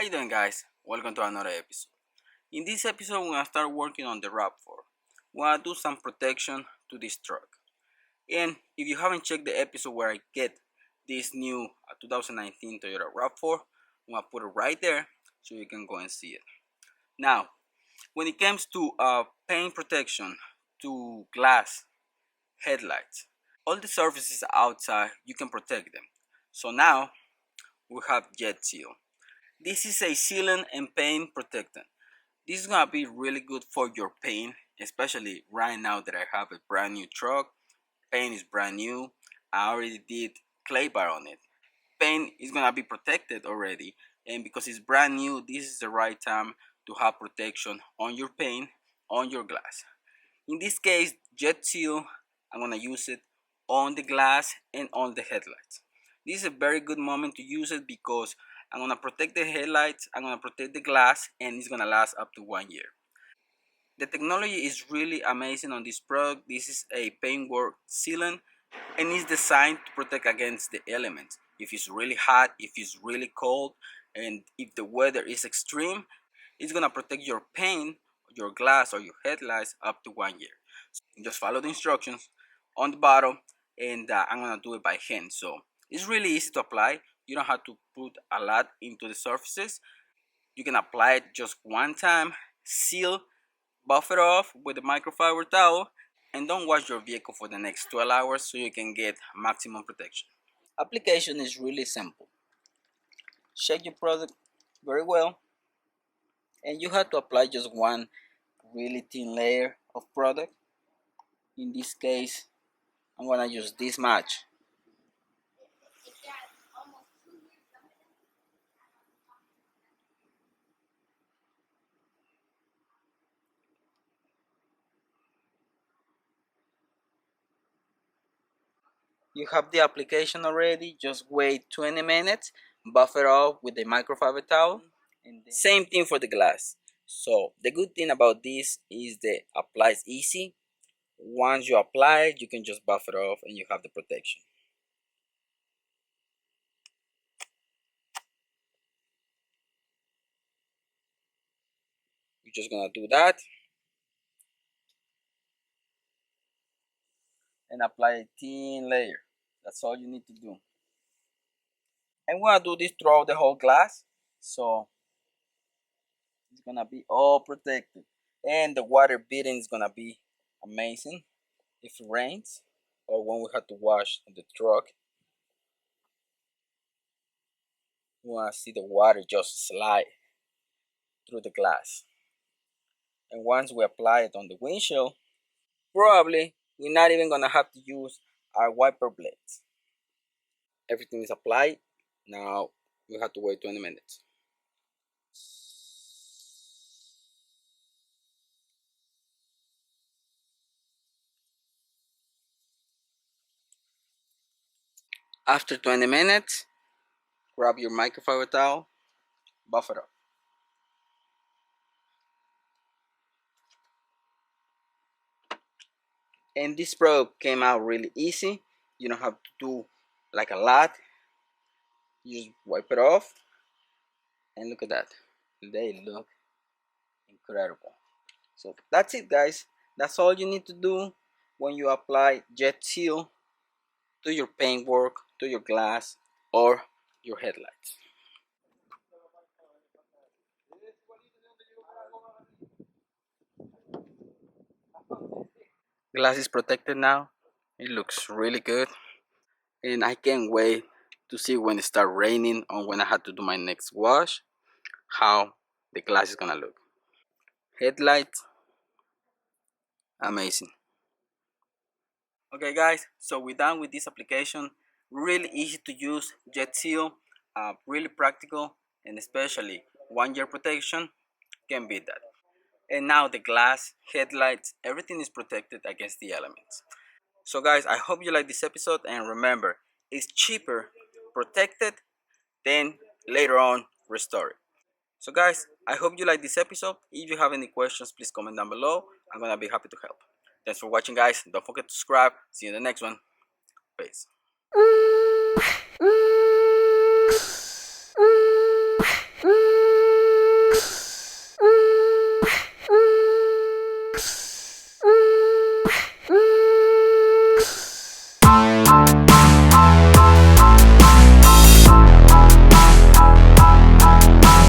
How you doing, guys? Welcome to another episode. In this episode, we're gonna start working on the RAV4. We're gonna do some protection to this truck. And if you haven't checked the episode where I get this new 2019 Toyota RAV4, I'm gonna put it right there so you can go and see it. Now, when it comes to paint protection to glass, headlights, all the surfaces outside, you can protect them. So now we have Jet Seal. This is a sealant and paint protectant. This is gonna be really good for your paint, especially right now that I have a brand new truck. Paint is brand new. I already did clay bar on it. Paint is gonna be protected already, and because it's brand new, this is the right time to have protection on your paint, on your glass. In this case, Jet Seal, I'm gonna use it on the glass and on the headlights. This is a very good moment to use it because I'm gonna protect the headlights, I'm gonna protect the glass, and it's gonna last up to 1 year. The technology is really amazing on this product. This is a paintwork sealant and it's designed to protect against the elements. If it's really hot, if it's really cold, and if the weather is extreme, it's gonna protect your paint, your glass, or your headlights up to 1 year. So just follow the instructions on the bottom, and I'm gonna do it by hand. So it's really easy to apply. You don't have to put a lot into the surfaces. You can apply it just one time, seal, buff it off with a microfiber towel, and don't wash your vehicle for the next 12 hours so you can get maximum protection. Application is really simple. Shake your product very well, and you have to apply just one really thin layer of product. In this case, I'm gonna use this much. You have the application already, just wait 20 minutes, buff it off with a microfiber towel. And same thing for the glass. So the good thing about this is that applies easy. Once you apply it, you can just buff it off and you have the protection. You're just gonna do that and apply a thin layer. That's all you need to do. And we're gonna do this throughout the whole glass, so it's gonna be all protected. And the water beading is gonna be amazing if it rains or when we have to wash the truck. We wanna see the water just slide through the glass. And once we apply it on the windshield, probably we're not even gonna have to use our wiper blades. Everything is applied. Now we have to wait 20 minutes. After 20 minutes, grab your microfiber towel, buff it up. And this product came out really easy. You don't have to do like a lot. You just wipe it off, and look at that. They look incredible. So that's it, guys. That's all you need to do when you apply Jet Seal to your paintwork, to your glass, or your headlights. Glass is protected now. It looks really good, and I can't wait to see when it start raining or when I have to do my next wash, how the glass is gonna look. Headlights, amazing. Okay, guys, so we're done with this application. Really easy to use, Jet Seal, really practical, and especially 1 year protection. Can't beat that. And now the glass, headlights, everything is protected against the elements. So guys, I hope you like this episode, and remember, it's cheaper protected than later on restore it. So guys, I hope you like this episode. If you have any questions, please comment down below. I'm gonna be happy to help. Thanks for watching, guys. Don't forget to subscribe. See you in the next one. Peace.